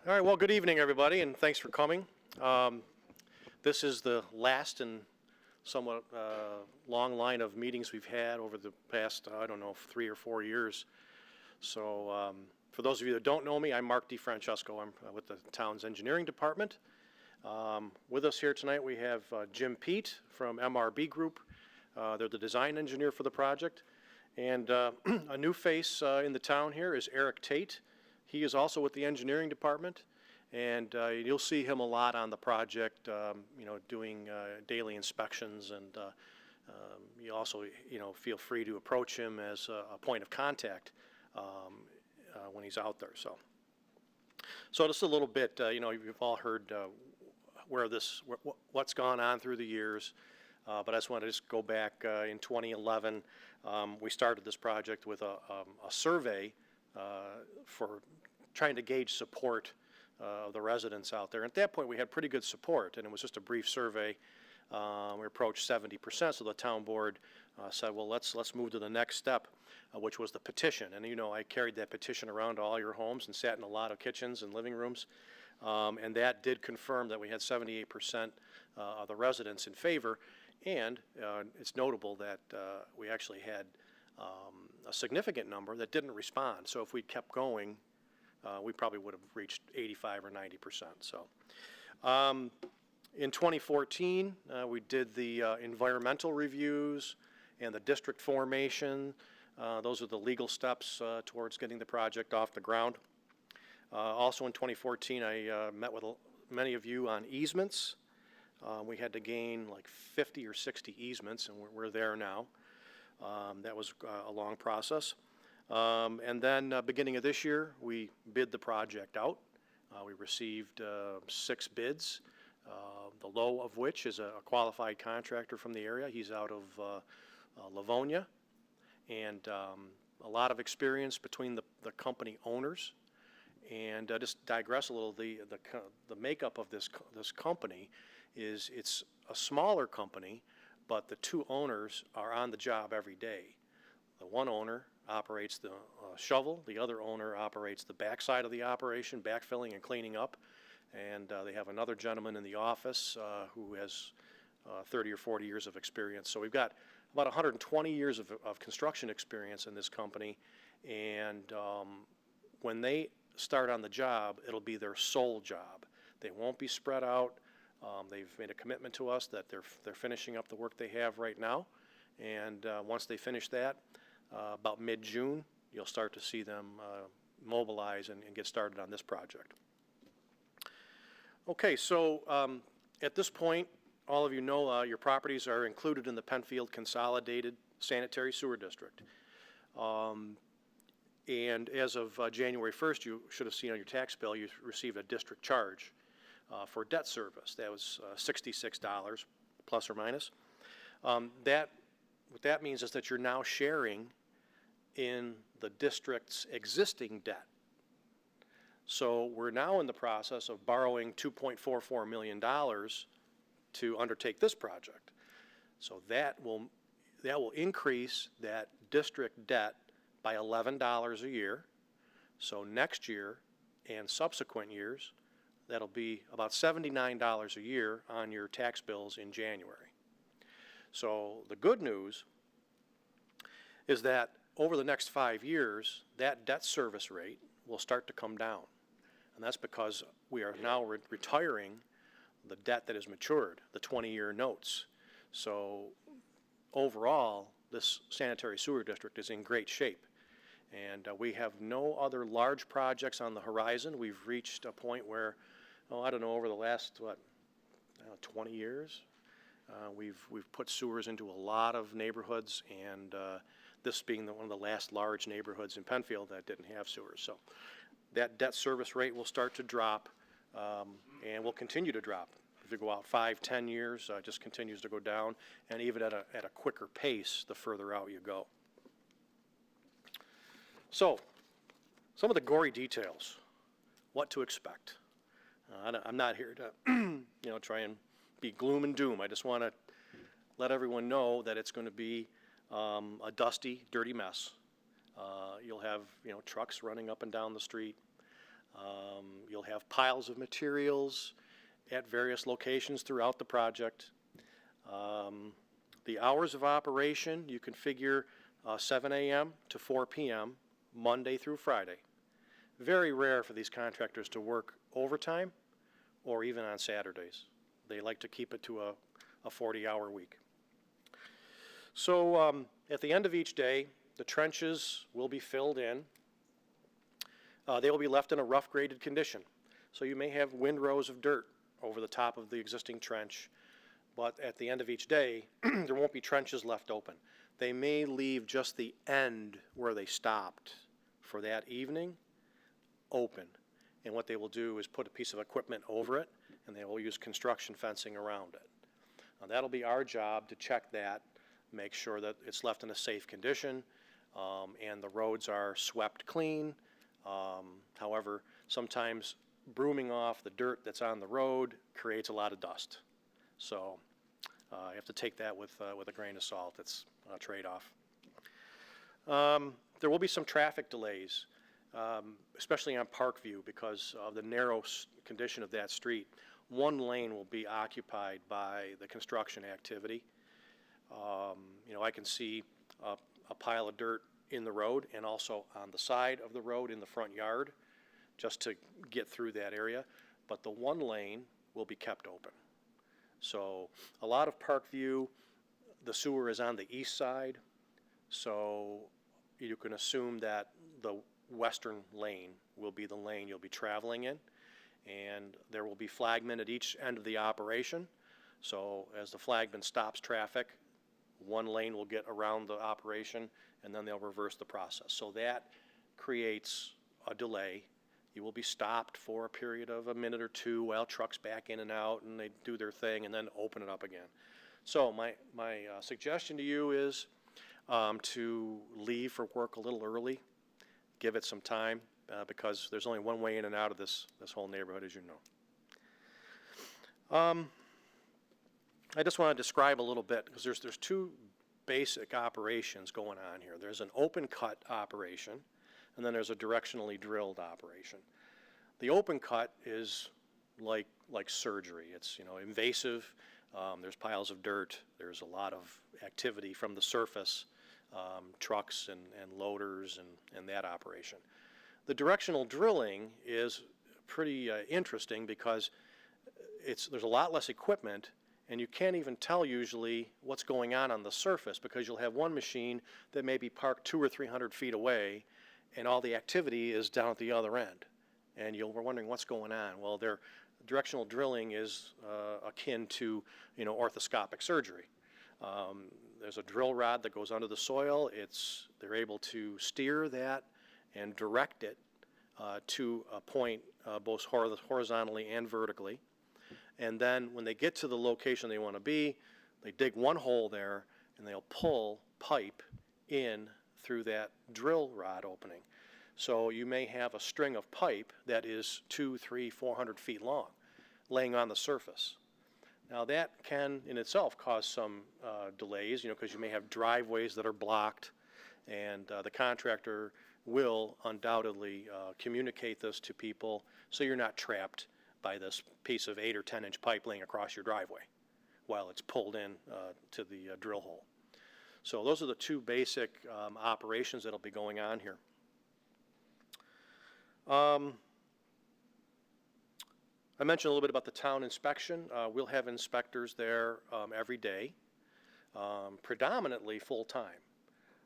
All right, well, good evening, everybody, and thanks for coming. This is the last and somewhat long line of meetings we've had over the past, I don't know, 3 or 4 years. So for those of you that don't know me, I'm Mark DiFrancesco. I'm with the town's engineering department. With us here tonight we have Jim Tait from MRB Group. They're the design engineer for the project. And a new face in the town here is Tait. He is also with the engineering department, and you'll see him a lot on the project, doing daily inspections, and you also, feel free to approach him as a point of contact when he's out there. So just a little bit, you've all heard what's gone on through the years, but I just want to go back in 2011. We started this project with a survey for trying to gauge support of the residents out there. And at that point, we had pretty good support, and it was just a brief survey. We approached 70%, so the town board said, well, let's move to the next step, which was the petition. And I carried that petition around to all your homes and sat in a lot of kitchens and living rooms, and that did confirm that we had 78% of the residents in favor. And it's notable that we actually had a significant number that didn't respond. So if we'd kept going, we probably would have reached 85 or 90%. So in 2014, we did the environmental reviews and the district formation. Those are the legal steps towards getting the project off the ground. Also in 2014, I met with many of you on easements. We had to gain like 50 or 60 easements, and we're there now. That was a long process. And then beginning of this year, we bid the project out. We received 6 bids, the low of which is a qualified contractor from the area. He's out of Livonia, and a lot of experience between the company owners. And just digress a little, the makeup of this company is it's a smaller company, but the 2 owners are on the job every day. The one owner operates the shovel, the other owner operates the backside of the operation, backfilling and cleaning up, and they have another gentleman in the office who has 30 or 40 years of experience. So we've got about 120 years of construction experience in this company, and when they start on the job, it'll be their sole job. They won't be spread out. They've made a commitment to us that they're finishing up the work they have right now, and once they finish that, about mid-June, you'll start to see them mobilize and get started on this project. Okay, so at this point, all of you know your properties are included in the Penfield Consolidated Sanitary Sewer District. And as of January 1st, you should have seen on your tax bill, you received a district charge for debt service. That was $66 plus or minus. What that means is that you're now sharing in the district's existing debt. So we're now in the process of borrowing $2.44 million to undertake this project. So that will increase that district debt by $11 a year. So next year and subsequent years, that'll be about $79 a year on your tax bills in January. So the good news is that over the next 5 years, that debt service rate will start to come down. And that's because we are now retiring the debt that has matured, the 20-year notes. So overall, this sanitary sewer district is in great shape. And we have no other large projects on the horizon. We've reached a point where, I don't know, over the last, 20 years, we've put sewers into a lot of neighborhoods, and this being one of the last large neighborhoods in Penfield that didn't have sewers. So that debt service rate will start to drop, and will continue to drop. If you go out 5, 10 years, it just continues to go down, and even at a quicker pace the further out you go. So some of the gory details, what to expect. I'm not here to try and be gloom and doom. I just want to let everyone know that it's going to be a dusty, dirty mess. You'll have trucks running up and down the street. You'll have piles of materials at various locations throughout the project. The hours of operation, you can figure 7 a.m. to 4 p.m., Monday through Friday. Very rare for these contractors to work overtime or even on Saturdays. They like to keep it to a 40-hour week. So at the end of each day, the trenches will be filled in. They will be left in a rough graded condition. So you may have windrows of dirt over the top of the existing trench, but at the end of each day, there won't be trenches left open. They may leave just the end where they stopped for that evening open. And what they will do is put a piece of equipment over it, and they will use construction fencing around it. Now, that'll be our job to check that, make sure that it's left in a safe condition, and the roads are swept clean. However, sometimes brooming off the dirt that's on the road creates a lot of dust. So you have to take that with a grain of salt. It's a trade-off. There will be some traffic delays, especially on Parkview, because of the narrow condition of that street. One lane will be occupied by the construction activity. You know, I can see a pile of dirt in the road and also on the side of the road in the front yard just to get through that area. But the one lane will be kept open. So a lot of Parkview, the sewer is on the east side, so you can assume that the western lane will be the lane you'll be traveling in, and there will be flagmen at each end of the operation. So as the flagman stops traffic, one lane will get around the operation, and then they'll reverse the process. So that creates a delay. You will be stopped for a period of a minute or two while trucks back in and out and they do their thing and then open it up again. So my suggestion to you is to leave for work a little early, give it some time, because there's only one way in and out of this whole neighborhood, as you know. I just want to describe a little bit, because there's two basic operations going on here. There's an open cut operation, and then there's a directionally drilled operation. The open cut is like surgery. It's, you know, invasive. There's piles of dirt. There's a lot of activity from the surface, trucks and loaders and that operation. The directional drilling is pretty interesting because there's a lot less equipment, and you can't even tell usually what's going on the surface, because you'll have one machine that may be parked 200 or 300 feet away, and all the activity is down at the other end. And we're wondering what's going on. Well, their directional drilling is akin to, you know, orthoscopic surgery. There's a drill rod that goes under the soil. They're able to steer that and direct it to a point both horizontally and vertically. And then when they get to the location they want to be, they dig one hole there and they'll pull pipe in through that drill rod opening. So you may have a string of pipe that is 200, 300, 400 feet long laying on the surface. Now that can in itself cause some delays, you know, because you may have driveways that are blocked, and the contractor will undoubtedly communicate this to people so you're not trapped by this piece of 8 or 10 inch pipe laying across your driveway while it's pulled in to the drill hole. So those are the two basic operations that'll be going on here. I mentioned a little bit about the town inspection. We'll have inspectors there every day, predominantly full-time.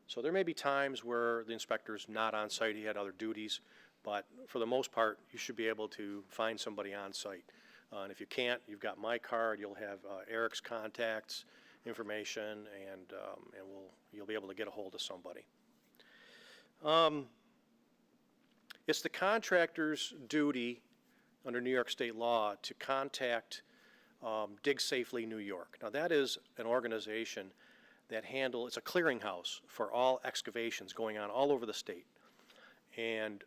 So there may be times where the inspector's not on site, he had other duties, but for the most part, you should be able to find somebody on site. And if you can't, you've got my card, you'll have Eric's contacts, information, and you'll be able to get a hold of somebody. It's the contractor's duty under New York state law to contact Dig Safely New York. Now that is an organization that it's a clearinghouse for all excavations going on all over the state. And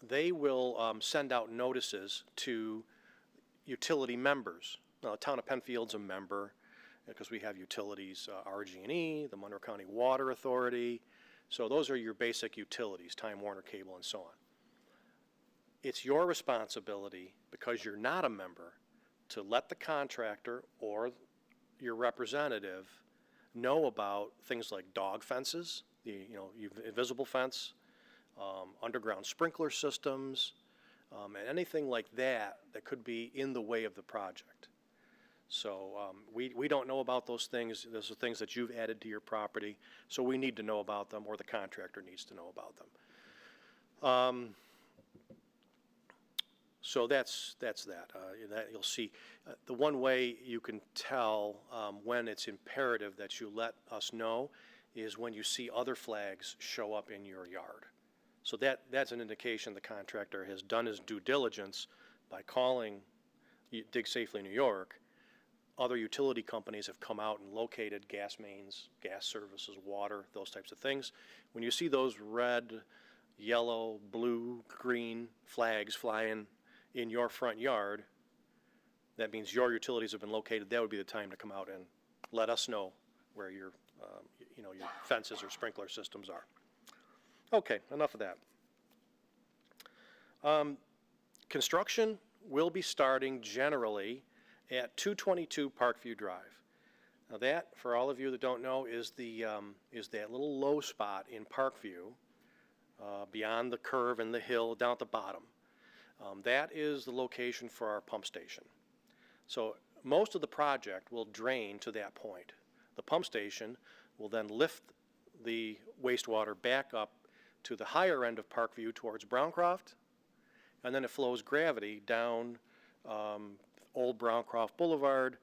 they will send out notices to utility members. Now the town of Penfield's a member because we have utilities, RG&E, the Monroe County Water Authority. So those are your basic utilities, Time Warner Cable and so on. it's your responsibility, because you're not a member, to let the contractor or your representative know about things like dog fences, the invisible fence, underground sprinkler systems, and anything like that that could be in the way of the project. So we don't know about those things. Those are things that you've added to your property, so we need to know about them, or the contractor needs to know about them. So that's that. That you'll see. The one way you can tell when it's imperative that you let us know is when you see other flags show up in your yard. So that's an indication the contractor has done his due diligence by calling Dig Safely New York. Other utility companies have come out and located gas mains, gas services, water, those types of things. When you see those red, yellow, blue, green flags flying in your front yard, that means your utilities have been located. That would be the time to come out and let us know where your fences or sprinkler systems are. Okay, enough of that. Construction will be starting generally at 222 Parkview Drive. Now that, for all of you that don't know, is that little low spot in Parkview, beyond the curve and the hill down at the bottom. That is the location for our pump station. So most of the project will drain to that point. The pump station will then lift the wastewater back up to the higher end of Parkview towards Browncroft, and then it flows gravity down Old Browncroft Boulevard,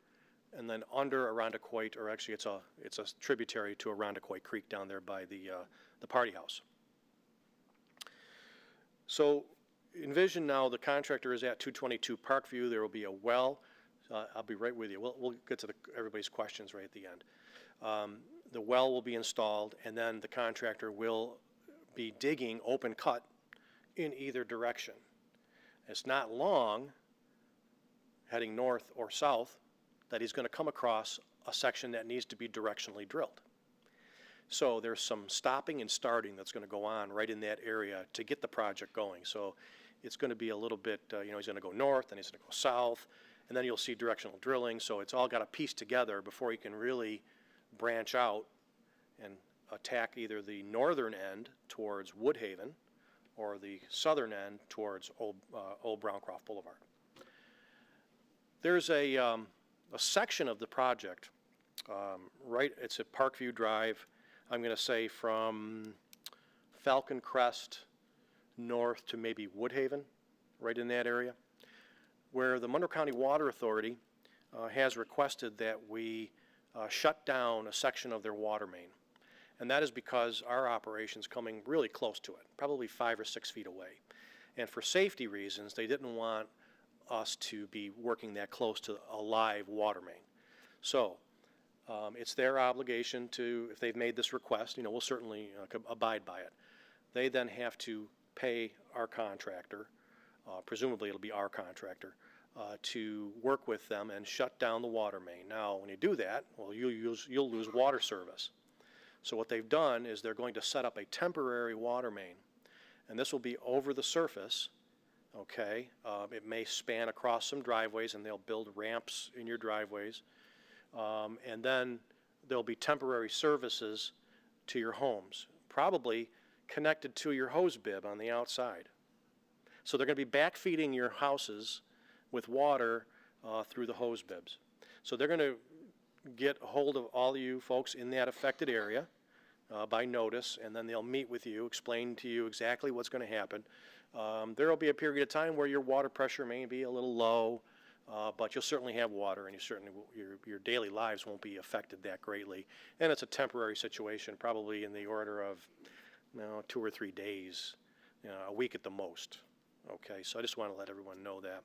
and then under Arundecoit, or actually it's a tributary to Arundecoit Creek down there by the party house. So envision now the contractor is at 222 Parkview. There will be a well. I'll be right with you. We'll get to everybody's questions right at the end. The well will be installed, and then the contractor will be digging open cut in either direction. It's not long, heading north or south, that he's going to come across a section that needs to be directionally drilled. So there's some stopping and starting that's going to go on right in that area to get the project going. So it's going to be a little bit, he's going to go north, and he's going to go south, and then you'll see directional drilling. So it's all got to piece together before you can really branch out and attack either the northern end towards Woodhaven or the southern end towards Old Browncroft Boulevard. There's a section of the project, it's at Parkview Drive, I'm going to say from Falcon Crest north to maybe Woodhaven, right in that area, where the Monroe County Water Authority has requested that we shut down a section of their water main. And that is because our operation's coming really close to it, probably 5 or 6 feet away. And for safety reasons, they didn't want us to be working that close to a live water main. So it's their obligation to, if they've made this request, we'll certainly abide by it. They then have to pay our contractor, presumably it'll be our contractor, to work with them and shut down the water main. Now, when you do that, well, you'll lose water service. So what they've done is they're going to set up a temporary water main, and this will be over the surface, okay? It may span across some driveways, and they'll build ramps in your driveways, and then there'll be temporary services to your homes, probably connected to your hose bib on the outside. So they're going to be backfeeding your houses with water through the hose bibs. So they're going to get a hold of all of you folks in that affected area by notice, and then they'll meet with you, explain to you exactly what's going to happen. There will be a period of time where your water pressure may be a little low, but you'll certainly have water, and your daily lives won't be affected that greatly. And it's a temporary situation, probably in the order of 2 or 3 days, a week at the most. Okay, so I just want to let everyone know that.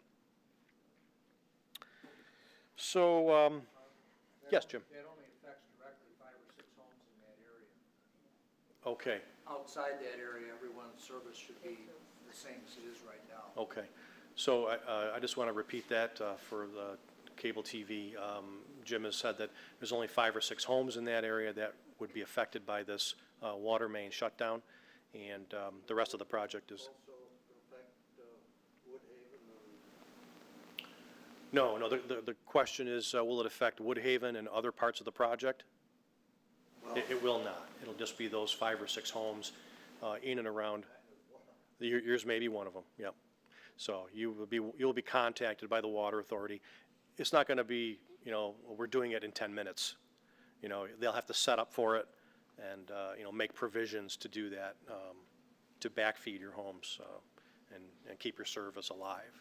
So, yes, Jim. That only affects directly 5 or 6 homes in that area. Okay. Outside that area, everyone's service should be the same as it is right now. Okay. So I just want to repeat that for the cable TV. Jim has said that there's only 5 or 6 homes in that area that would be affected by this water main shutdown, and the rest of the project is. Also affect No, no, the question is, will it affect Woodhaven and other parts of the project? It will not. It'll just be those 5 or 6 homes in and around. Yours may be one of them, yep. So you'll be contacted by the water authority. It's not going to be, you know, we're doing it in 10 minutes. You know, they'll have to set up for it and, you know, make provisions to do that, to backfeed your homes and keep your service alive,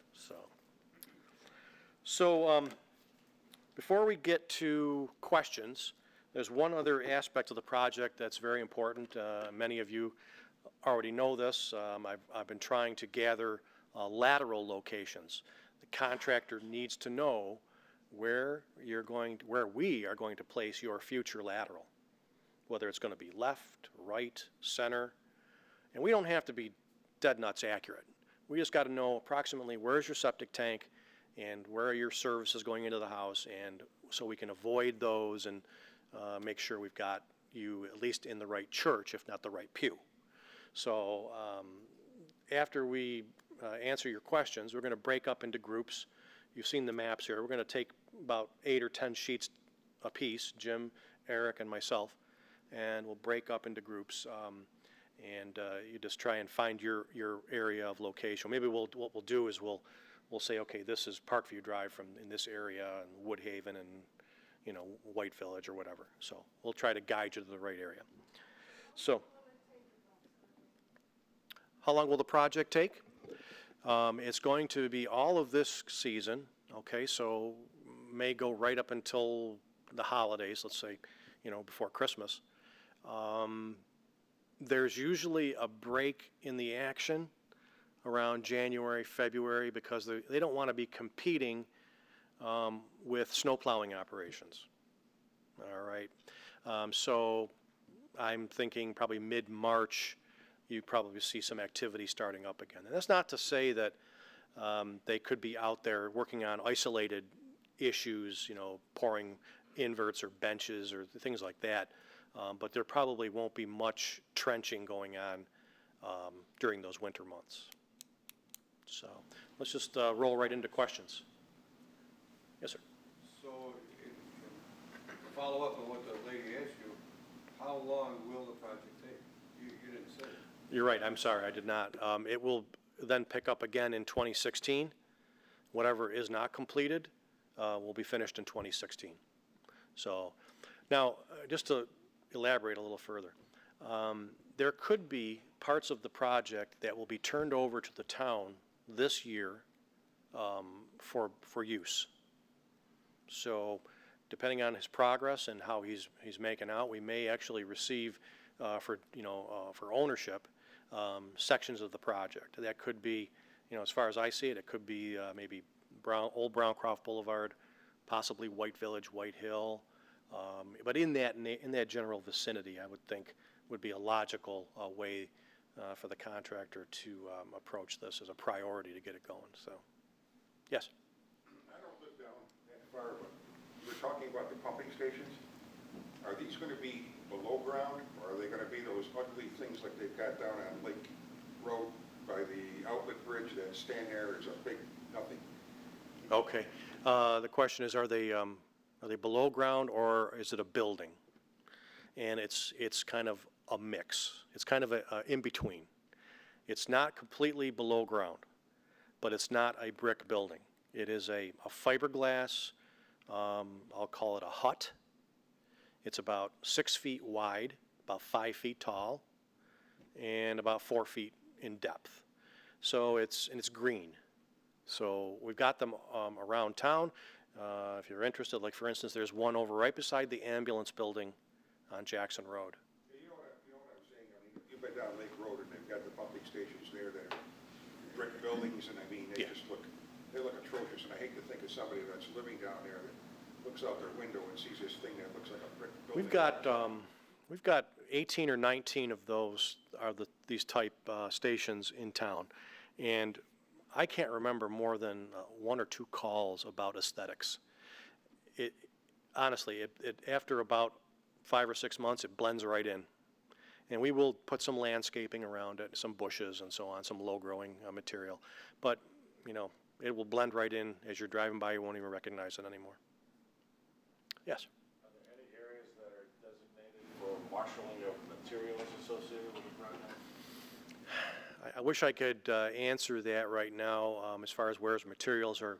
So before we get to questions, there's one other aspect of the project that's very important. Many of you already know this. I've been trying to gather lateral locations. The contractor needs to know where we are going to place your future lateral, whether it's going to be left, right, center. And we don't have to be dead nuts accurate. We just got to know approximately where's your septic tank and where are your services going into the house, and so we can avoid those and make sure we've got you at least in the right church, if not the right pew. So after we answer your questions, we're going to break up into groups. You've seen the maps here. We're going to take about 8 or 10 sheets apiece, Jim, Eric, and myself, and we'll break up into groups. And you just try and find your area of location. Maybe what we'll do is we'll say, okay, this is Parkview Drive from in this area, and Woodhaven, and you know, White Village or whatever. So we'll try to guide you to the right area. So how long will the project take? It's going to be all of this season. Okay, so may go right up until the holidays. Let's say, you know, before Christmas. There's usually a break in the action around January, February, because they don't want to be competing with snow plowing operations. All right. So I'm thinking probably mid-March, you probably see some activity starting up again. And that's not to say that they could be out there working on isolated issues, you know, pouring inverts or benches or things like that. But there probably won't be much trenching going on during those winter months. So let's just roll right into questions. Yes, sir. So, to follow up on what the lady asked you, how long will the project take? You didn't say. You're right. I'm sorry. I did not. It will then pick up again in 2016. Whatever is not completed will be finished in 2016. So now, just to elaborate a little further, there could be parts of the project that will be turned over to the town this year for use. So depending on his progress and how he's making out, we may actually receive for ownership sections of the project. That could be, you know, as far as I see it, it could be maybe Old Browncroft Boulevard, possibly White Village, White Hill. But in that general vicinity, I would think would be a logical way for the contractor to approach this as a priority to get it going. So, yes. I don't live down that far, but we're talking about the pumping stations. Are these going to be below ground, or are they going to be those ugly things like they've got down on Lake Road by the outlet bridge that stand there as a big nothing? Okay. The question is, are they below ground or is it a building? And it's kind of a mix. It's kind of a in between. It's not completely below ground, but it's not a brick building. It is a fiberglass, I'll call it a hut. It's about 6 feet wide, about 5 feet tall, and about 4 feet in depth. So it's green. So we've got them around town. If you're interested, like for instance, there's one over right beside the ambulance building on Jackson Road. You know what I'm saying? I mean, you've been down Lake Road and they've got the pumping stations there that are brick buildings, and I mean, they just look atrocious. And I hate to think of somebody that's living down there that looks out their window and sees this thing that looks like a brick building. We've got 18 or 19 of those are these type stations in town, and I can't remember more than 1 or 2 calls about aesthetics. Honestly, after about 5 or 6 months, it blends right in. And we will put some landscaping around it, some bushes and so on, some low-growing material. But, you know, it will blend right in as you're driving by. You won't even recognize it anymore. Yes? Are there any areas that are designated for marshaling of materials associated with the project? I wish I could answer that right now as far as where materials are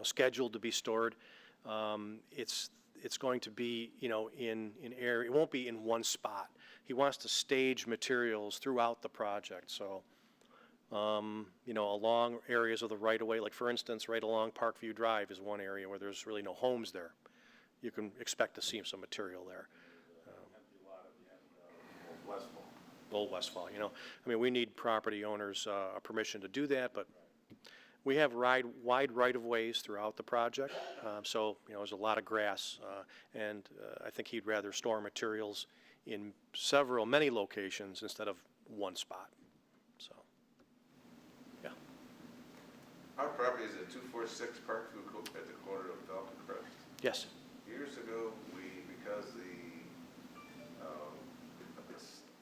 scheduled to be stored. It's going to be, in area, it won't be in one spot. He wants to stage materials throughout the project, so, along areas of the right-of-way, like for instance, right along Parkview Drive is one area where there's really no homes there. You can expect to see some material there. Empty lot at the end of Westfall. Old Westfall, we need property owners' permission to do that, but we have wide right-of-ways throughout the project, so, there's a lot of grass, and I think he'd rather store materials in many locations instead of one spot, so, yeah. Our property is at 246 Parkview at the corner of Falcon Crest. Yes. Years ago, because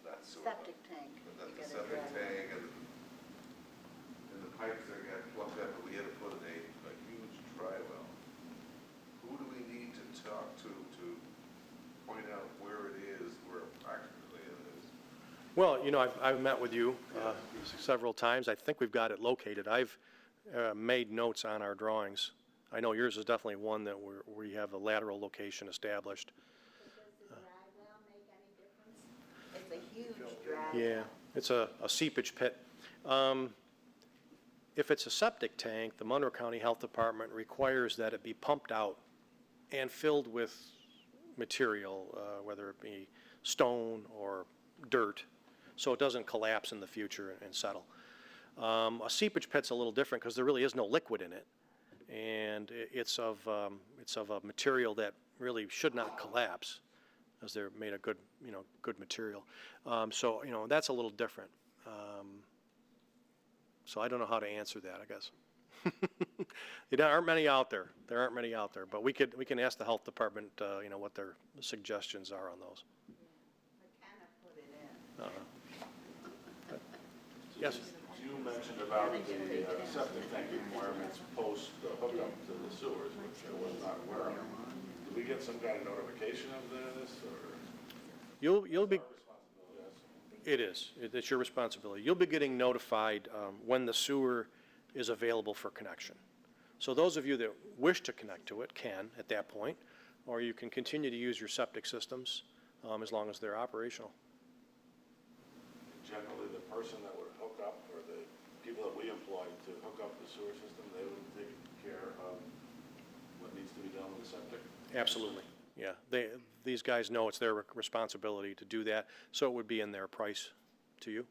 not sewer, Septic tank. but You the gotta septic drag it. tank and the pipes that got plugged up, and we had to put in a huge dry well. Who do we need to talk to point out where it is, where approximately it is? Well, I've met with you several times. I think we've got it located. I've made notes on our drawings. I know yours is definitely one that we have a lateral location established. Does the dry well make any difference? It's a huge dry well. Yeah, it's a seepage pit. If it's a septic tank, the Monroe County Health Department requires that it be pumped out and filled with material, whether it be stone or dirt, so it doesn't collapse in the future and settle. A seepage pit's a little different because there really is no liquid in it, and it's of a material that really should not collapse, as they're made of good material. So that's a little different. So I don't know how to answer that, I guess. There aren't many out there. But we can ask the health department, what their suggestions are on those. I kind of put it in. Yes. You mentioned about the septic tank requirements post hookup to the sewers, which I was not aware of. Do we get some kind of notification of this, or? You'll be. Our responsibility, I assume? It is. It's your responsibility. You'll be getting notified when the sewer is available for connection. So those of you that wish to connect to it can at that point, or you can continue to use your septic systems as long as they're operational. Generally, the person that would hook up, or the people that we employ to hook up the sewer system, they would take care of what needs to be done with the septic? Absolutely. Yeah. These guys know it's their responsibility to do that, so it would be in their price to you.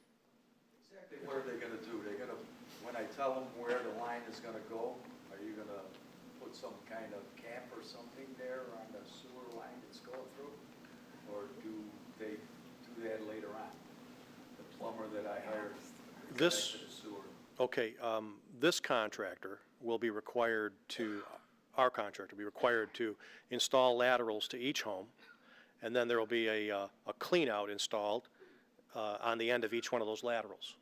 Exactly what are they gonna do? They're gonna, when I tell them where the line is gonna go, are you gonna put some kind of cap or something there on the sewer line that's going through? Or do they do that later on? The plumber that I hired This- connected the sewer. Okay, this contractor will be required to, our contractor will be required to install laterals to each home, and then there will be a clean out installed on the end of each one of those laterals.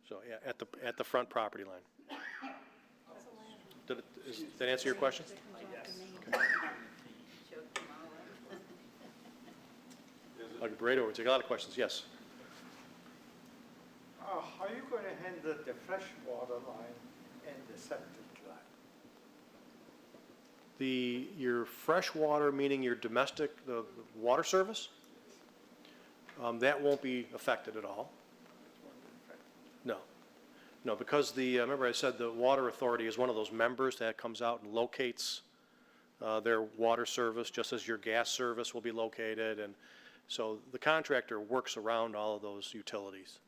So, yeah, at the front property line. Did that answer your question? Okay, Brado, we'll take a lot of questions, yes. How are you going to handle the fresh water line and the septic line? Your fresh water, meaning your domestic, the water service, that won't be affected at all. No. No, because remember I said the water authority is one of those members that comes out and locates their water service, just as your gas service will be located, and so the contractor works around all of those utilities.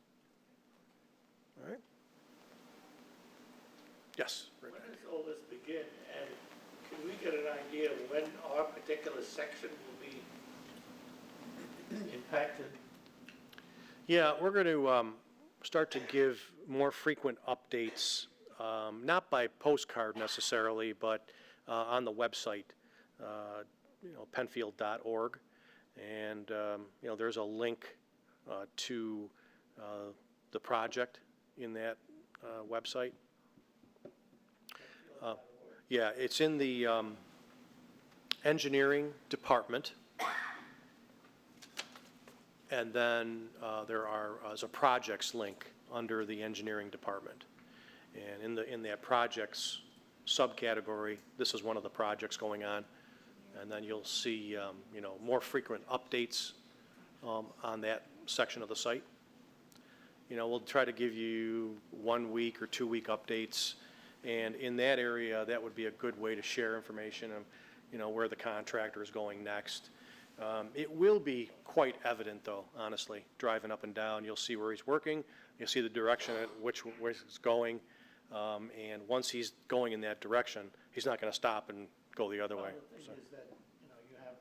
All right? Yes? Rick? When does all this begin? And can we get an idea of when our particular section will be impacted? Yeah, we're going to start to give more frequent updates, not by postcard necessarily, but on the website, penfield.org. And, there's a link to the project in that website. Yeah, it's in the engineering department. And then there's a projects link under the engineering department. And in that projects subcategory, this is one of the projects going on. And then you'll see, more frequent updates on that section of the site. We'll try to give you 1 week or 2 week updates. And in that area, that would be a good way to share information of, where the contractor is going next. It will be quite evident, though, honestly, driving up and down. You'll see where he's working. You'll see the direction at which he's going. And once he's going in that direction, he's not going to stop and go the other way. The thing is that, you have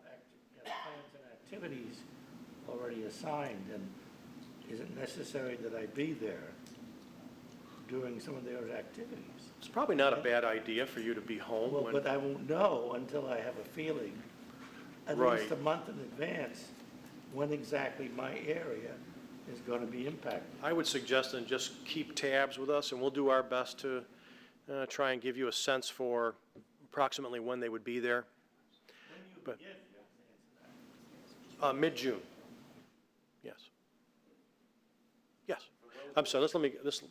plans and activities already assigned, and is it necessary that I be there doing some of those activities? It's probably not a bad idea for you to be home Well, when, but I won't know until I have a feeling, at Right. least a month in advance, when exactly my area is going to be impacted. I would suggest then just keep tabs with us, and we'll do our best to try and give you a sense for approximately when they would be there. When you But- begin, you have to answer that. Mid-June. Yes. Yes. I'm sorry, this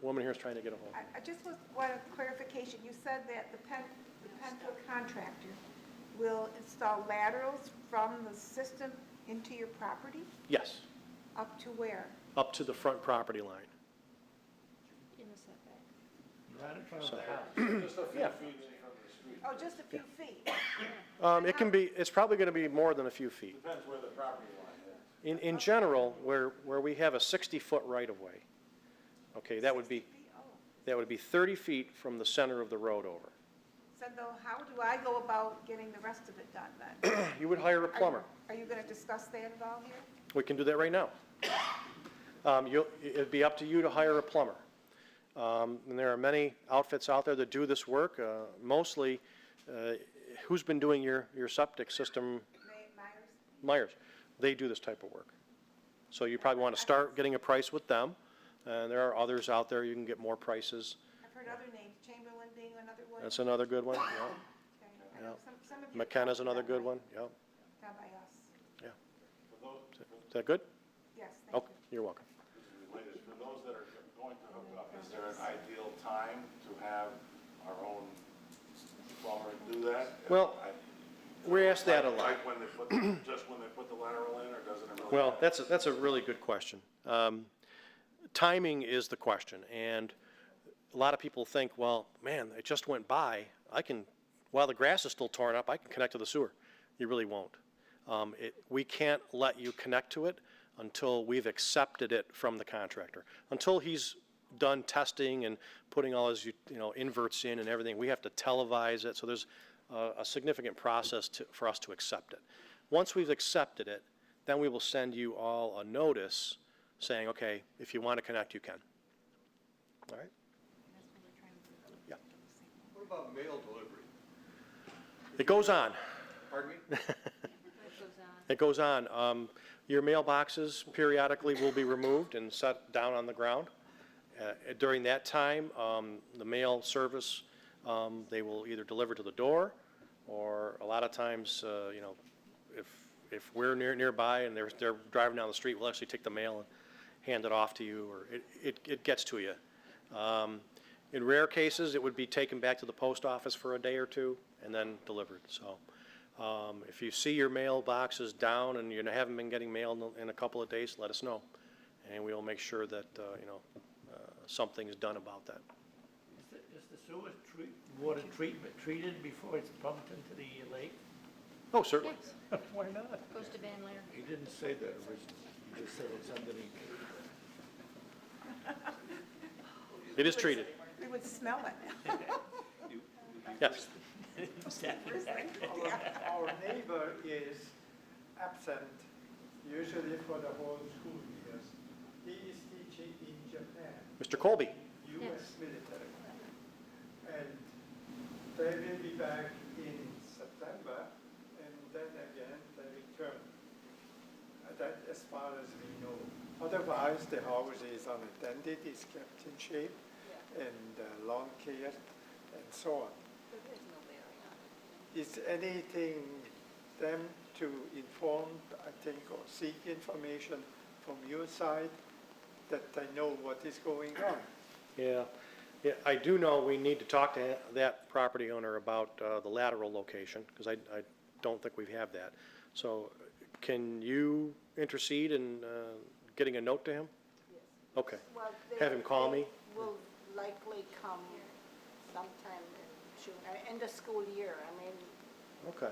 woman here is trying to get a hold. I just want a clarification. You said that the Penfield contractor will install laterals from the system into your property? Yes, Up to where? up to the front property line. In the setback. Right in front of the house. Just a few Yeah. feet from the street. Oh, just a few feet? It's probably going to be more than a few feet. Depends where the property line is. In general, where we have a 60-foot right-of-way, okay, that would be 30 feet from the center of the road over. So though, how do I go about getting the rest of it done then? You would hire a plumber. Are you going to discuss that at all here? We can do that right now. It'd be up to you to hire a plumber. And there are many outfits out there that do this work. Mostly, who's been doing your septic system? Myers? Myers. They do this type of work. So you probably want to start getting a price with them. And there are others out there, you can get more prices. I've heard other names, Chamberlain being another one. That's another good one, yeah. Okay. I know some of you McKenna's done another good by- one, yeah. Done by us. Yeah. Is that good? Yes, thank Okay, you. you're welcome. Ladies, for those that are going to hook up, is there an ideal time to have our own plumber do that? Well, we ask that a lot. Like when they put, just when they put the lateral in, or doesn't it really? Well, that's a really good question. Timing is the question, and a lot of people think, well, man, it just went by. While the grass is still torn up, I can connect to the sewer. You really won't. We can't let you connect to it until we've accepted it from the contractor. Until he's done testing and putting all his, inverts in and everything, we have to televise it. So there's a significant process for us to accept it. Once we've accepted it, then we will send you all a notice saying, okay, if you want to connect, you can. All right? Yeah. What about mail delivery? It goes on. Pardon me? It goes on. Your mailboxes periodically will be removed and set down on the ground. During that time, the mail service, they will either deliver to the door, or a lot of times, if we're nearby and they're driving down the street, we'll actually take the mail and hand it off to you, or it gets to you. In rare cases, it would be taken back to the post office for a day or two and then delivered. So if you see your mailboxes down and you haven't been getting mail in a couple of days, let us know, and we will make sure that something is done about that. Is the sewer water treatment treated before it's pumped into the lake? Oh, certainly. Why not? Goes to Van Leer. He didn't say that originally. He just said it's underneath. It is treated. We would smell it. Yes. Our neighbor is absent usually for the whole school years. He is teaching in Japan, Mr. Colby. U.S. military. And they will be back in September, and then again they return. That as far as we know. Otherwise, the house is unattended, is kept in shape, and lawn care and so on. Is anything them to inform, I think, or seek information from your side that they know what is going on? Yeah, yeah, I do know we need to talk to that property owner about the lateral location, because I don't think we have that. So can you intercede in getting a note to him? Yes. Okay, Well, have him call me? Will likely come sometime in June, end of school year. I mean, Okay,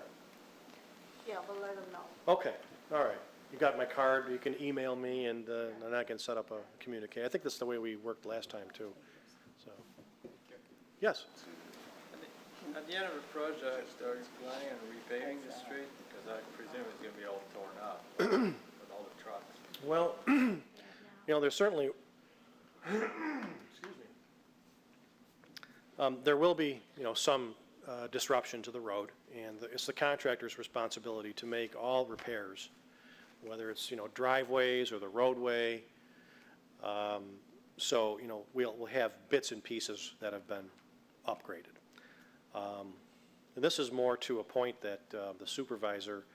yeah, we'll let them know. okay, all right. You got my card, you can email me, and I can set up a communique. I think that's the way we worked last time, too, so. Yes? At the end of the project, are you planning on repaving the street? Because I presume it's gonna be all torn up with all the trucks. Well, there's certainly, excuse me. There will be, some disruption to the road, and it's the contractor's responsibility to make all repairs, whether it's, driveways or the roadway. So, we'll have bits and pieces that have been upgraded. And this is more to a point that the supervisor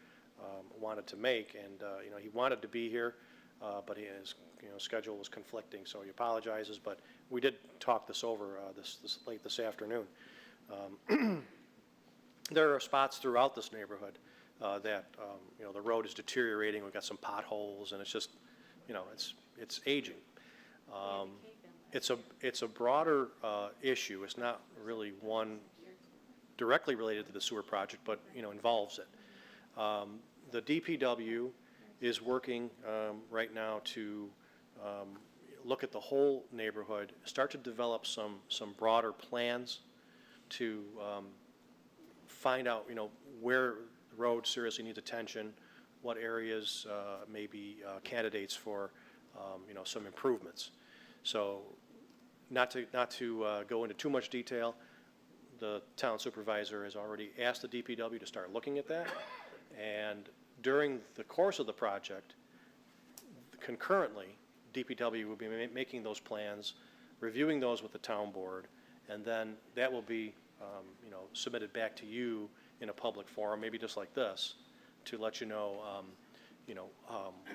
wanted to make, and, he wanted to be here, but his, schedule was conflicting, so he apologizes, but we did talk this over late this afternoon. There are spots throughout this neighborhood that, the road is deteriorating. We've got some potholes, and it's just, it's aging. It's a broader issue. It's not really one directly related to the sewer project, but, involves it. The DPW is working right now to look at the whole neighborhood, start to develop some broader plans to find out, where the road seriously needs attention, what areas may be candidates for, some improvements. So not to go into too much detail, the town supervisor has already asked the DPW to start looking at that. And during the course of the project, concurrently, DPW will be making those plans, reviewing those with the town board, and then that will be, submitted back to you in a public forum, maybe just like this, to let you know,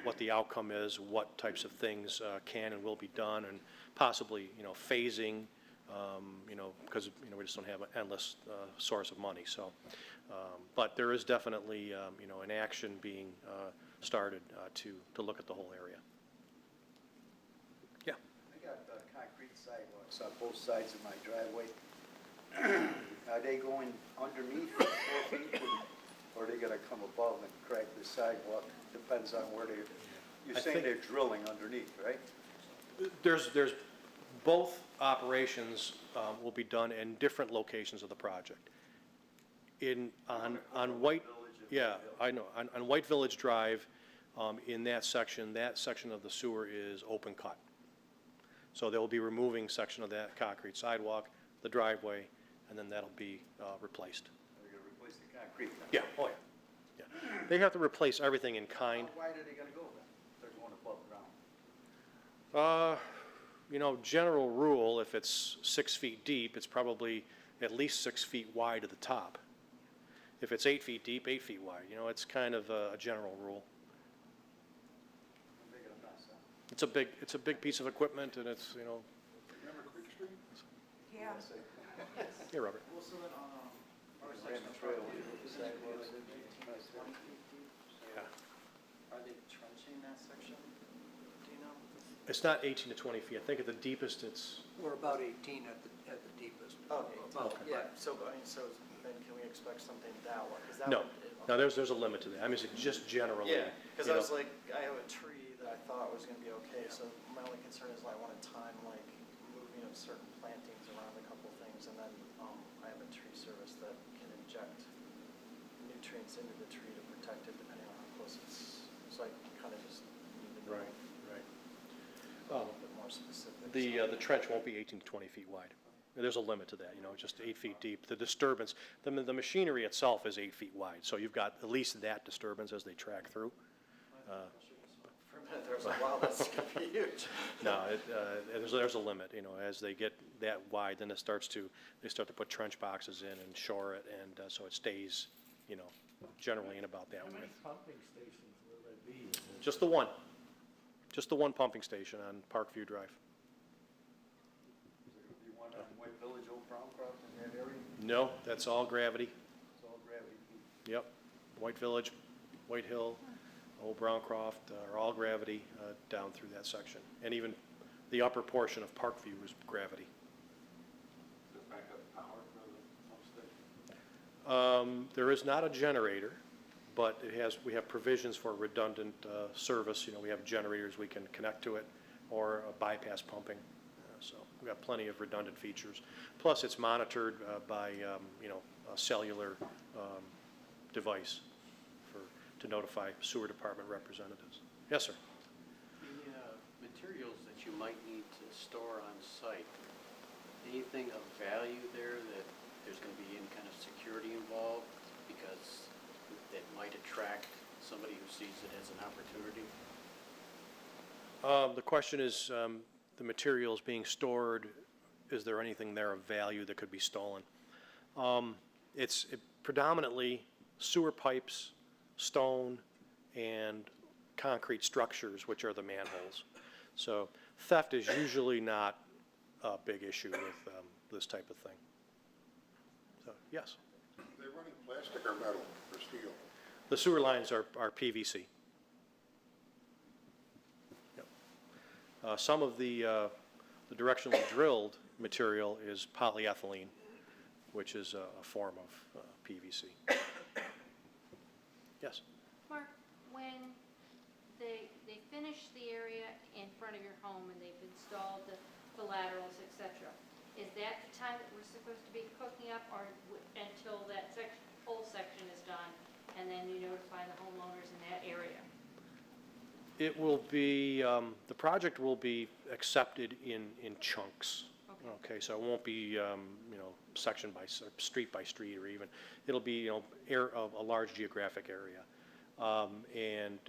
what the outcome is, what types of things can and will be done, and possibly, phasing, because, we just don't have an endless source of money. So, but there is definitely, an action being started to look at the whole area. Yeah. I got concrete sidewalks on both sides of my driveway. Are they going underneath 4 feet, or are they gonna come above and crack the sidewalk? Depends on where you're saying they're drilling underneath, right? There's both operations will be done in different locations of the project. On White, yeah, I know, on White Village Drive, in that section of the sewer is open cut. So they'll be removing section of that concrete sidewalk, the driveway, and then that'll be replaced. They're gonna replace the concrete then? Yeah, oh yeah, yeah. They have to replace everything in kind. How wide are they gonna go then? They're going above ground. General rule, if it's 6 feet deep, it's probably at least 6 feet wide at the top. If it's 8 feet deep, 8 feet wide. It's kind of a general rule. How big of a mess, huh? It's a big piece of equipment, and it's, Remember Creek Street? Yeah. here, Robert. Also, then on our Ran the trail with the sidewalks. Yeah. are they trenching that section? Do you know? It's not 18 to 20 feet. I think at the deepest it's, We're about 18 at the deepest. Okay, Okay. yeah, so then can we expect something that way? 'Cause that no. would- No, there's a limit to that. I mean, it's just generally. Yeah, because you I know, was like, I have a tree that I thought was gonna be okay, so my only concern is I want to time like moving of certain plantings around a couple things, and then, I have a tree service that can inject nutrients into the tree to protect it depending on how close it's, so I kind of just need to know Right, right. a little bit more specific. The trench won't be 18 to 20 feet wide. There's a limit to that, just 8 feet deep. The disturbance, the machinery itself is 8 feet wide, so you've got at least that disturbance as they track through. For a minute there, I was like, wow, that's gonna be huge. No, there's a limit, you know, as they get that wide, then they start to put trench boxes in and shore it, and so it stays, you know, generally in about that How many width. pumping stations will there be? in this? Just the one pumping station on Parkview Drive. Is there gonna be one on White Village, Old Browncroft in that area? No, that's all gravity. It's all gravity feed. Yep, White Village, White Hill, Old Browncroft are all gravity down through that section. And even the upper portion of Parkview is gravity. Is it backup power for the pump station? There is not a generator, but we have provisions for redundant service. You know, we have generators we can connect to it, or bypass pumping. So we have plenty of redundant features. Plus, it's monitored by, you know, a cellular device to notify sewer department representatives. Yes, sir. The materials that you might need to store on site, anything of value there that there's going to be any kind of security involved because that might attract somebody who sees it as an opportunity? The question is, the materials being stored, is there anything there of value that could be stolen? It's predominantly sewer pipes, stone, and concrete structures, which are the manholes. So theft is usually not a big issue with this type of thing. So, yes. They're running plastic or metal or steel? The sewer lines are PVC. Yep. Some of the directionally drilled material is polyethylene, which is a form of PVC. Yes? Mark, when they finish the area in front of your home and they've installed the laterals, et cetera, is that the time that we're supposed to be hooking up, or until that whole section is done, and then you notify the homeowners in that area? It will be, the project will be accepted in chunks. Okay, so it won't be, you know, section by street, or even, it'll be, you know, a large geographic area. And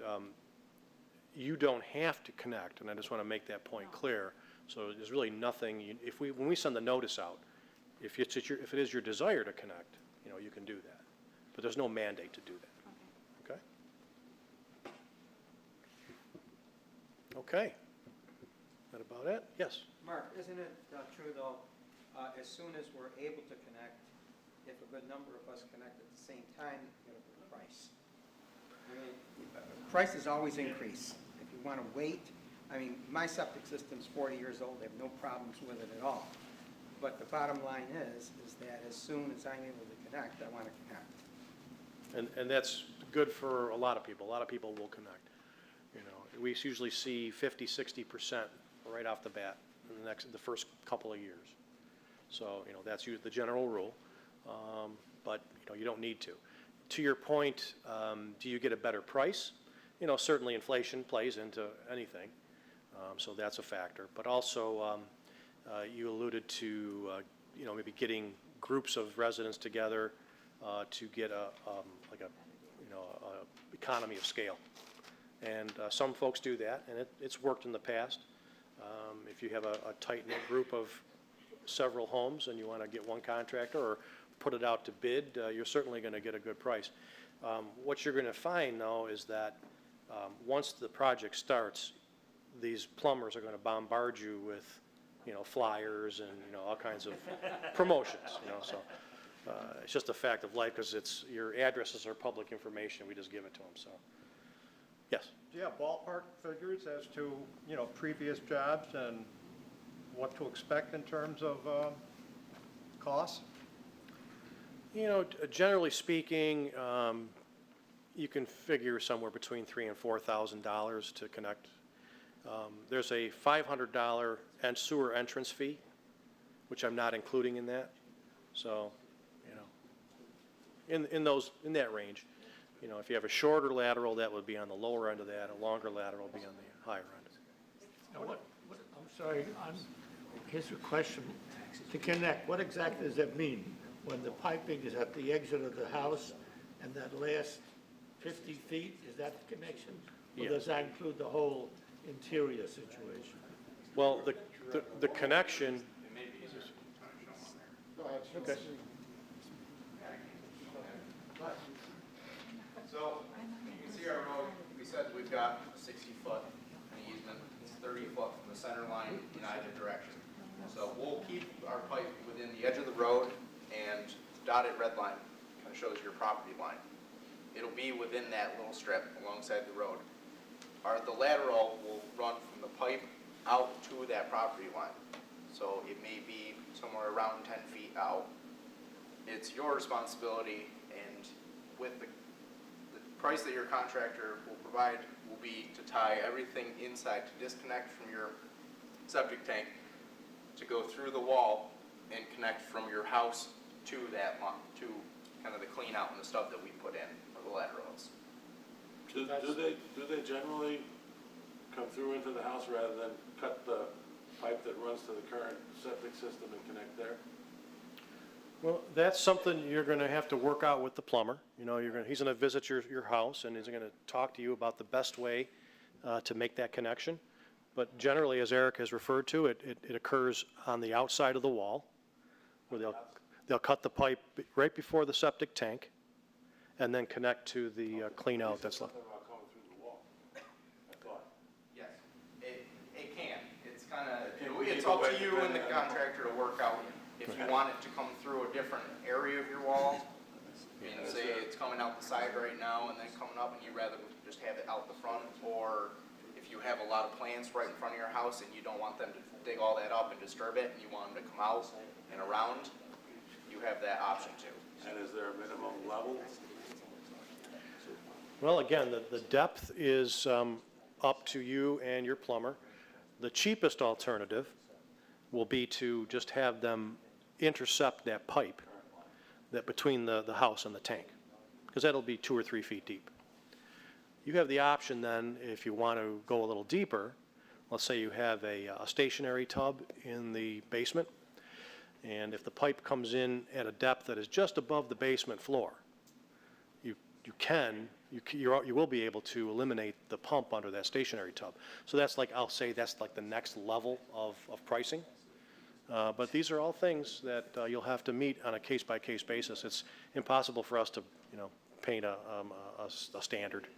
you don't have to connect, and I just want to make that point clear. So there's really nothing, when we send the notice out, if it is your desire to connect, you know, you can do that. But there's no mandate to do that. Okay? Okay. That about it? Yes? Mark, isn't it true though, as soon as we're able to connect, if a good number of us connect at the same time, you get a good price? I mean, prices always increase. If you want to wait, I mean, my septic system's 40 years old, I have no problems with it at all. But the bottom line is that as soon as I'm able to connect, I want to connect. And that's good for a lot of people. A lot of people will connect. You know, we usually see 50-60% right off the bat in the first couple of years. So, you know, that's the general rule, but, you know, you don't need to. To your point, do you get a better price? You know, certainly inflation plays into anything, so that's a factor. But also, you alluded to, you know, maybe getting groups of residents together to get like a, you know, a economy of scale. And some folks do that, and it's worked in the past. If you have a tight-knit group of several homes and you want to get one contractor or put it out to bid, you're certainly going to get a good price. What you're going to find, though, is that once the project starts, these plumbers are going to bombard you with, you know, flyers and, you know, all kinds of promotions, you know, so it's just a fact of life because your addresses are public information. We just give it to them, so. Yes? Do you have ballpark figures as to, you know, previous jobs and what to expect in terms of costs? You know, generally speaking, you can figure somewhere between $3,000 and $4,000 to connect. There's a $500 sewer entrance fee, which I'm not including in that. So, you know, in that range. You know, if you have a shorter lateral, that would be on the lower end of that. A longer lateral would be on the higher end. Now, I'm sorry, here's a question. To connect, what exactly does that mean? When the piping is at the exit of the house and that last 50 feet, is that the connection? Or Yes. does that include the whole interior situation? Well, the connection, okay. So, you can see our road, we said we've got a 60-foot easement, it's 30 foot from the center line in either direction. So we'll keep our pipe within the edge of the road, and dotted red line kind of shows your property line. It'll be within that little strip alongside the road. The lateral will run from the pipe out to that property line. So it may be somewhere around 10 feet out. It's your responsibility, and with the price that your contractor will provide will be to tie everything inside, to disconnect from your septic tank, to go through the wall and connect from your house to that to kind of the clean out and the stuff that we put in for the laterals. Do they generally come through into the house rather than cut the pipe that runs to the current septic system and connect there? Well, that's something you're going to have to work out with the plumber. You know, he's going to visit your house, and he's going to talk to you about the best way to make that connection. But generally, as Eric has referred to, it occurs on the outside of the wall, where they'll cut the pipe right before the septic tank, and then connect to the clean out that's left. Something about coming through the wall, I thought. Yes, it can. It's kind of, it's up to you and the contractor to work out if you want it to come through a different area of your wall. And say it's coming out the side right now and then coming up, and you'd rather just have it out the front, or if you have a lot of plants right in front of your house and you don't want them to dig all that up and disturb it, and you want them to come out and around, you have that option too. And is there a minimum level? Well, again, the depth is up to you and your plumber. The cheapest alternative will be to just have them intercept that pipe that between the house and the tank, because that'll be 2 or 3 feet deep. You have the option then, if you want to go a little deeper, let's say you have a stationary tub in the basement, and if the pipe comes in at a depth that is just above the basement floor, you will be able to eliminate the pump under that stationary tub. So that's like, I'll say that's like the next level of pricing. But these are all things that you'll have to meet on a case-by-case basis. It's impossible for us to, paint a standard.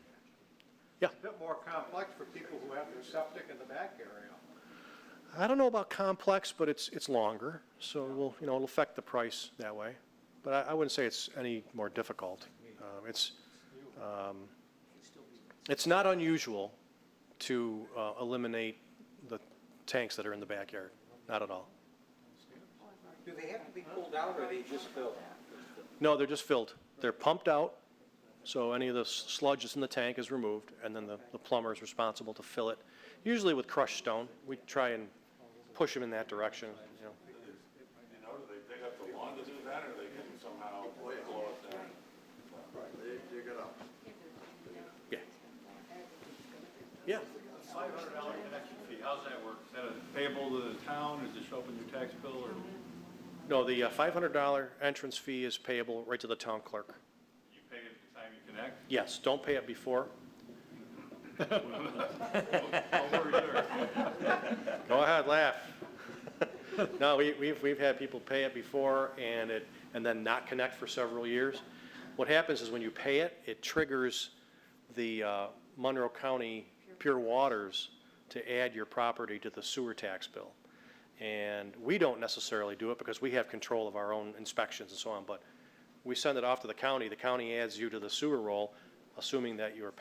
Yeah? It's a bit more complex for people who have their septic in the back area. I don't know about complex, but it's longer, so it'll affect the price that way. But I wouldn't say it's any more difficult. It's not unusual to eliminate the tanks that are in the backyard, not at all. Do they have to be pulled out, or are they just filled? No, they're just filled. They're pumped out, so any of the sludge that's in the tank is removed, and then the plumber is responsible to fill it, usually with crushed stone. We try and push them in that direction. Do they dig up the lawn to do that, or they can somehow blow it down? They dig it up. Yeah. Yeah. $500 connection fee, how's that work? Is that payable to the town, does it show up in your tax bill, or? No, the $500 entrance fee is payable right to the town clerk. You pay it at the time you connect? Yes, don't pay it before. Go ahead, laugh. No, we've had people pay it before and then not connect for several years. What happens is when you pay it, it triggers the Monroe County Pure Waters to add your property to the sewer tax bill. And we don't necessarily do it because we have control of our own inspections and so on, but we send it off to the county adds you to the sewer roll, assuming that you're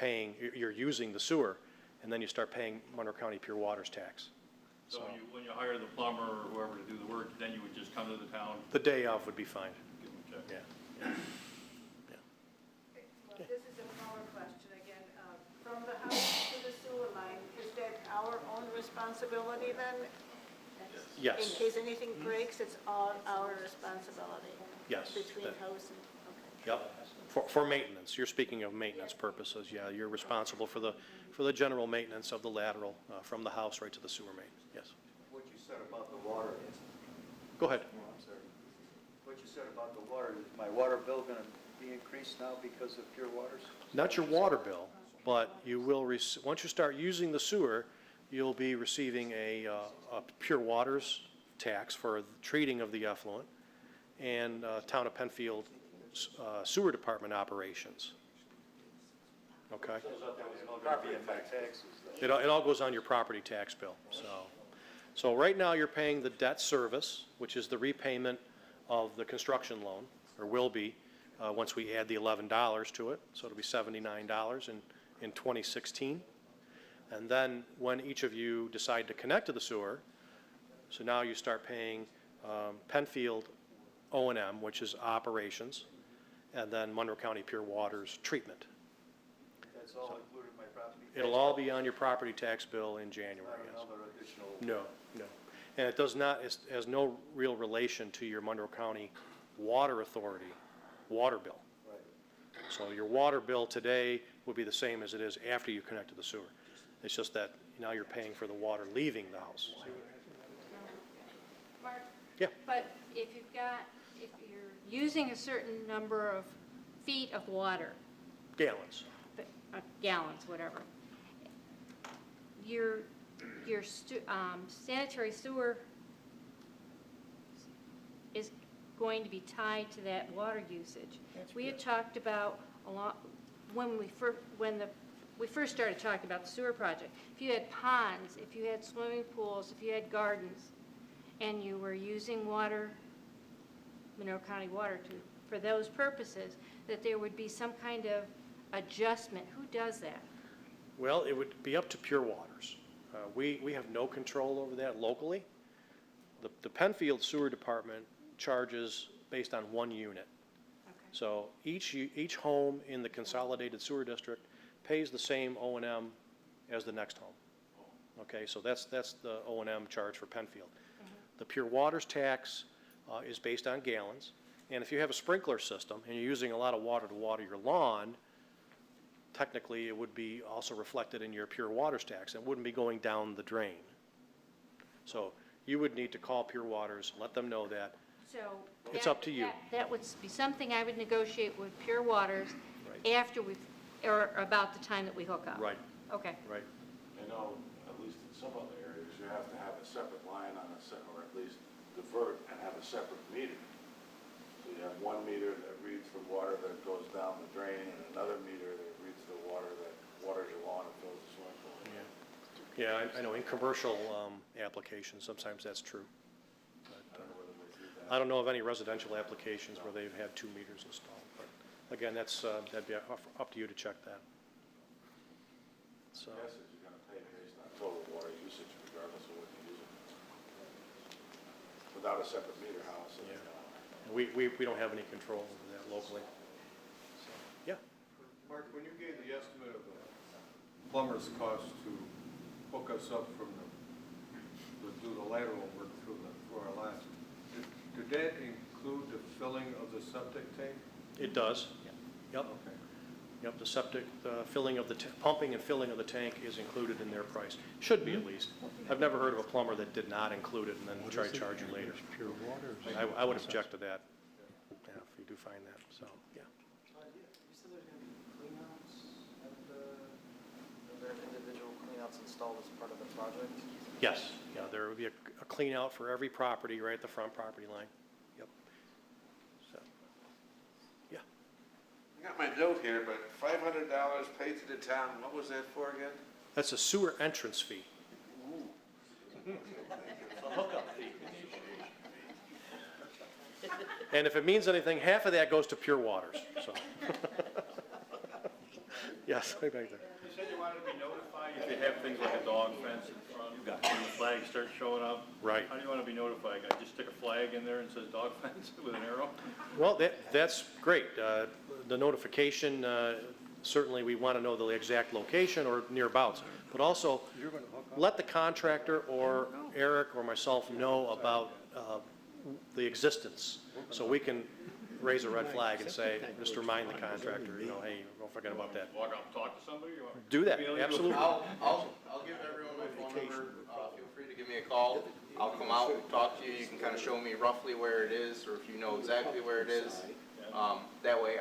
using the sewer, and then you start paying Monroe County Pure Waters tax. So when you hire the plumber or whoever to do the work, then you would just come to the town? The day of would be fine. Give them a check? Yeah. Well, this is a power question again. From the house to the sewer line, is that our own responsibility then? Yes. In case anything breaks, it's all our responsibility? Yes. Between that- house and, okay. Yep. For maintenance, you're speaking of maintenance purposes, yeah, you're responsible for the general maintenance of the lateral from the house right to the sewer main, yes. What you said about the water, Go ahead. I'm sorry. What you said about the water, is my water bill gonna be increased now because of Pure Waters? Not your water bill, but you will, once you start using the sewer, you'll be receiving a pure waters tax for the treating of the effluent and Town of Penfield sewer department operations. Okay? It all goes on your property tax bill, so right now you're paying the debt service, which is the repayment of the construction loan, or will be, once we add the $11 to it, so it'll be $79 in 2016. And then when each of you decide to connect to the sewer, so now you start paying Penfield O&M, which is operations, and then Monroe County Pure Water's treatment. That's all included in my property? It'll all be on your property tax bill in January, yes. Not another additional? No. And it does not, it has no real relation to your Monroe County Water Authority water bill. Right. So your water bill today will be the same as it is after you connect to the sewer. It's just that now you're paying for the water leaving the house. Mark? Yeah. But if you're using a certain number of feet of water, Gallons. gallons, whatever, your sanitary sewer is going to be tied to that water usage. We had talked about a lot, when we first started talking about the sewer project. If you had ponds, if you had swimming pools, if you had gardens, and you were using water, Monroe County water for those purposes, that there would be some kind of adjustment. Who does that? Well, it would be up to Pure Waters. We have no control over that locally. The Penfield Sewer Department charges based on one unit. Okay. So each home in the consolidated sewer district pays the same O&M as the next home. Okay, so that's the O&M charge for Penfield. The Pure Waters tax is based on gallons, and if you have a sprinkler system and you're using a lot of water to water your lawn, technically it would be also reflected in your Pure Waters tax. It wouldn't be going down the drain. So you would need to call Pure Waters, let them know that. So It's up to you. That would be something I would negotiate with Pure Waters after or about the time that we hook up. Right, Okay. right. I know, at least in some other areas, you have to have a separate line on or at least divert and have a separate meter. So you have one meter that reads the water that goes down the drain and another meter that reads the water that waters your lawn and fills the swimming pool. Yeah, I know in commercial applications, sometimes that's true. But, I don't know of any residential applications where they've had 2 meters installed, but again, that'd be up to you to check that. So. I guess you're going to pay based on total water usage regardless of what you're using. Without a separate meter house. Yeah. We don't have any control over that locally. So, yeah. Mark, when you gave the estimate of the plumber's cost to hook us up to do the lateral work through our last, did that include the filling of the septic tank? It does. Yep. Okay. Yep, the filling of the, pumping and filling of the tank is included in their price. Should be at least. I've never heard of a plumber that did not include it and then try to charge you later. Pure water. I would object to that, yeah, if you do find that, so, yeah. You said there's going to be cleanouts are there individual cleanouts installed as part of the project? Yes, yeah, there would be a clean out for every property right at the front property line. Yep. So, yeah. I got my note here, but $500 paid to the town, what was that for again? That's a sewer entrance fee. And if it means anything, half of that goes to Pure Waters, so. Yes, right back there. You said you wanted to be notified if you have things like a dog fence in front, when the flags start showing up. Right. How do you want to be notified? I just stick a flag in there and says dog fence with an arrow? Well, that's great. The notification, certainly we want to know the exact location or nearabouts, but also let the contractor or Eric or myself know about the existence, so we can raise a red flag and say, just remind the contractor, hey, don't forget about that. Walk up and talk to somebody? Or Do that, Maybe absolutely. I'll give everyone my phone number, feel free to give me a call. I'll come out and talk to you, you can kind of show me roughly where it is, or if you know exactly where it is. That way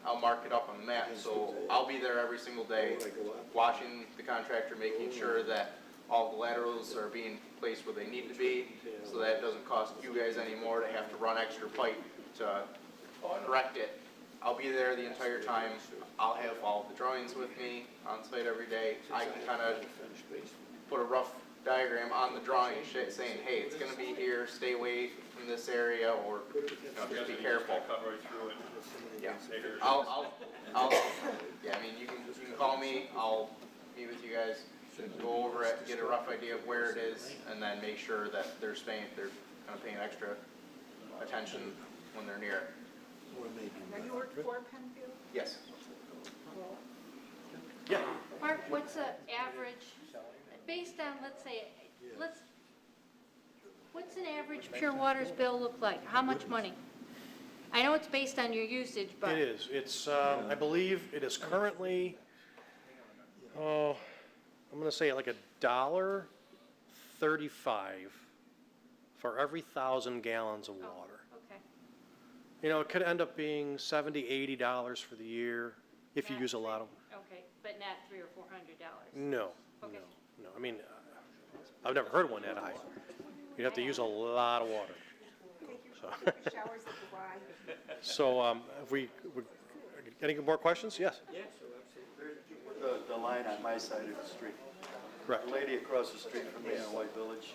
I'll mark it up on the map, so I'll be there every single day, watching the contractor, making sure that all the laterals are being placed where they need to be, so that it doesn't cost you guys any more to have to run extra pipe to correct it. I'll be there the entire time. I'll have all the drawings with me on site every day. I can kind of put a rough diagram on the drawing saying, hey, it's going to be here, stay away from this area, or just be careful. Cut right through it. Yeah, yeah, I mean, you can call me, I'll meet with you guys, go over it, get a rough idea of where it is, and then make sure that they're kind of paying extra attention when they're near it. Now, you work for Penfield? Yes. Yeah. Mark, what's the average, based on, what's an average Pure Water's bill look like? How much money? I know it's based on your usage, but. It is. It's, I believe it is currently, I'm going to say like $1.35 for every 1,000 gallons of water. Okay. You know, it could end up being $70, $80 for the year if you use a lot of. Okay, but not $300 or $400? No. Okay. No. I mean, I've never heard one that high. You'd have to use a lot of water. Take your showers at the Y. So, if we, any more questions? Yes. The line on my side of the street. Correct. The lady across the street from me in White Village,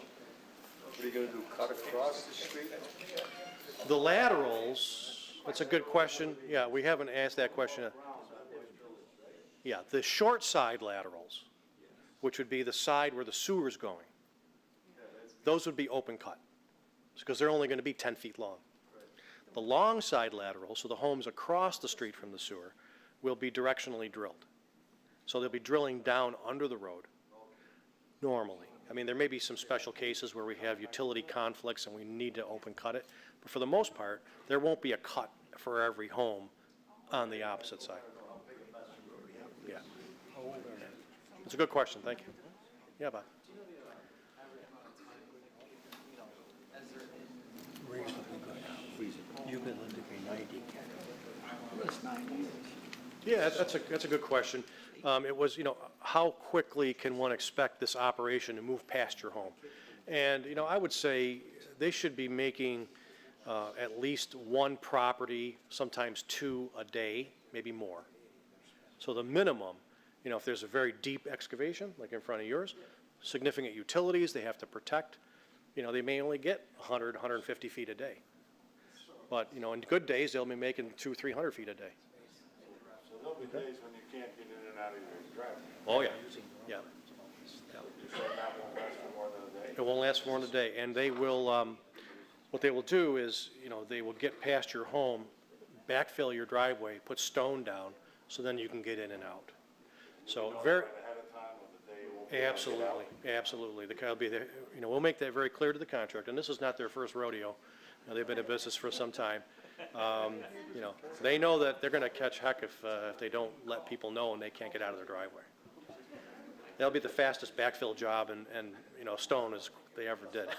what are you gonna do, cut across the street? The laterals, that's a good question. Yeah, we haven't asked that question. Yeah, the short side laterals, which would be the side where the sewer's going, those would be open cut, because they're only going to be 10 feet long. The long side laterals, so the homes across the street from the sewer, will be directionally drilled. So they'll be drilling down under the road, normally. I mean, there may be some special cases where we have utility conflicts and we need to open cut it, but for the most part, there won't be a cut for every home on the opposite side. Yeah. It's a good question, thank you. Yeah, Bob. You've been living for 90. It's 9 years. Yeah, that's a good question. It was, you know, how quickly can one expect this operation to move past your home? And, you know, I would say they should be making at least one property, sometimes two a day, maybe more. So the minimum, you know, if there's a very deep excavation, like in front of yours, significant utilities they have to protect, you know, they may only get 100, 150 feet a day. But, you know, in good days, they'll be making 200, 300 feet a day. So there'll be days when you can't get in and out of your driveway. Oh, yeah, yeah. You're saying that won't last for more than a day? It won't last more than a day, and they will, what they will do is, you know, they will get past your home, backfill your driveway, put stone down, so then you can get in and out. So very, Ahead of time of the day, you won't be able to get absolutely, out. absolutely. They'll be there, you know, we'll make that very clear to the contractor, and this is not their first rodeo. You know, they've been in business for some time. You know, they know that they're going to catch heck if they don't let people know and they can't get out of their driveway. That'll be the fastest backfill job and you know, stone as they ever did.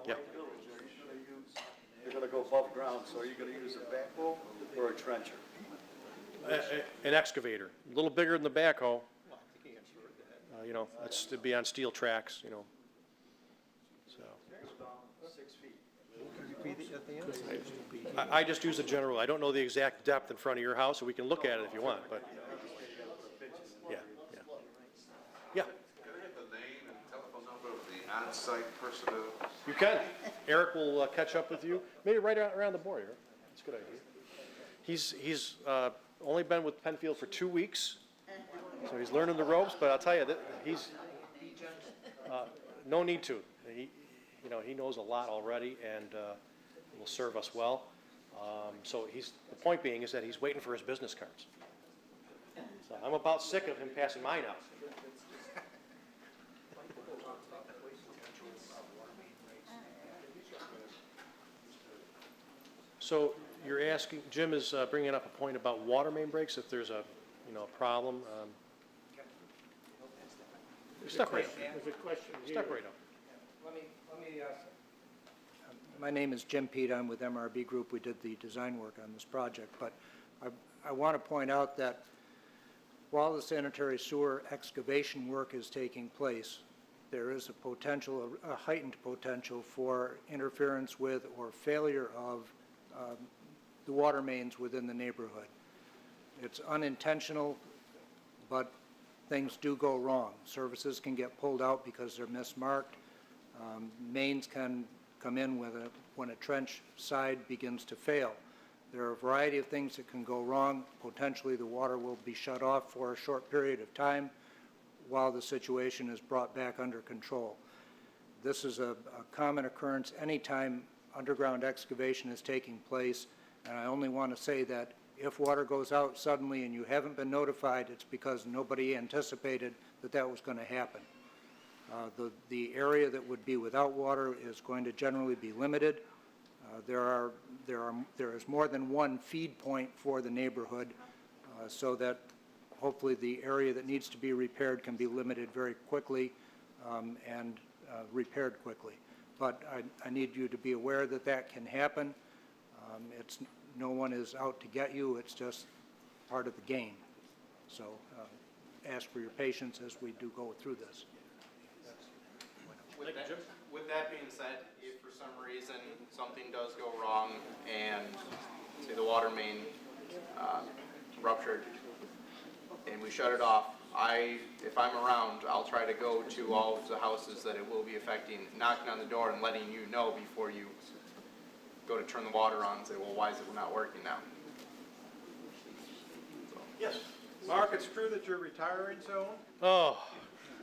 Yeah. You're gonna go above ground, so are you gonna use a backhoe or a trencher? An excavator, a little bigger than the backhoe. You know, it's to be on steel tracks, you know. So 6 feet. I just use a general. I don't know the exact depth in front of your house, so we can look at it if you want, but yeah, yeah. Yeah, Can I get the name and telephone number of the on-site personnel? you can. Eric will catch up with you, maybe right around the board here. That's a good idea. He's only been with Penfield for 2 weeks, so he's learning the ropes, but I'll tell you, that he's, no need to. You know, he knows a lot already and will serve us well. So the point being is that he's waiting for his business cards. So I'm about sick of him passing mine out. So you're asking, Jim is bringing up a point about water main breaks, if there's a, you know, a problem. Step right up. There's a question here. Step right up. Let me my name is Jim Pete. I'm with MRB Group. We did the design work on this project, but I want to point out that while the sanitary sewer excavation work is taking place, there is a potential, a heightened potential for interference with or failure of the water mains within the neighborhood. It's unintentional, but things do go wrong. Services can get pulled out because they're mismarked. Mains can come in when a trench side begins to fail. There are a variety of things that can go wrong. Potentially the water will be shut off for a short period of time while the situation is brought back under control. This is a common occurrence anytime underground excavation is taking place, and I only want to say that if water goes out suddenly and you haven't been notified, it's because nobody anticipated that that was going to happen. The area that would be without water is going to generally be limited. There is more than one feed point for the neighborhood, so that hopefully the area that needs to be repaired can be limited very quickly and repaired quickly. But I need you to be aware that that can happen. No one is out to get you. It's just part of the game. So ask for your patience as we do go through this. With that being said, if for some reason something does go wrong and say the water main ruptured and we shut it off, if I'm around, I'll try to go to all of the houses that it will be affecting, knocking on the door and letting you know before you go to turn the water on and say, well, why is it not working now? Yes. Mark, it's true that you're retiring soon. Oh,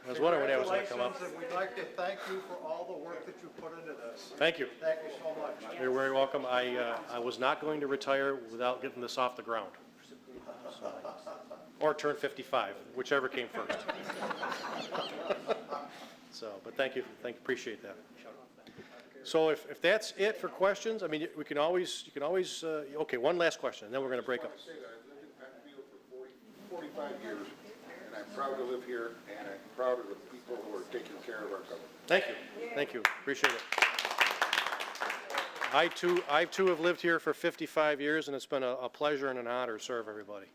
I was wondering when that was going to come up. Congratulations, and we'd like to thank you for all the work that you put into this. Thank you. Thank you so much. You're very welcome. I was not going to retire without getting this off the ground. So, or turn 55, whichever came first. So, but thank you, appreciate that. So if that's it for questions, I mean, you can always, okay, one last question, and then we're going to break up. I want to say that I've lived in Penfield for 45 years, and I'm proud to live here, and I'm proud of the people who are taking care of our government. Thank you, appreciate it. I too have lived here for 55 years, and it's been a pleasure and an honor to serve everybody.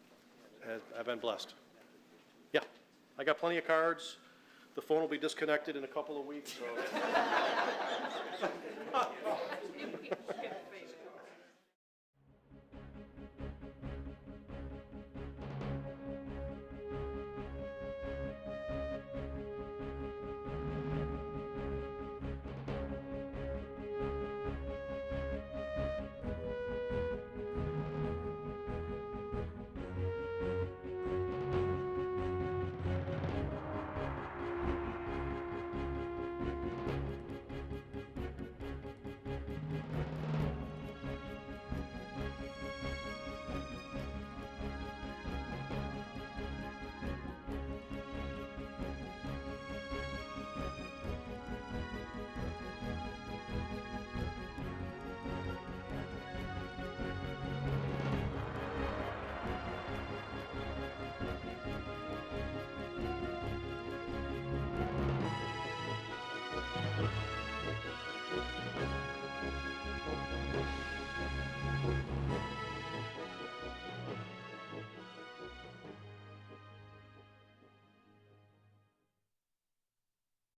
I've been blessed. Yeah, I got plenty of cards. The phone will be disconnected in a couple of weeks, so.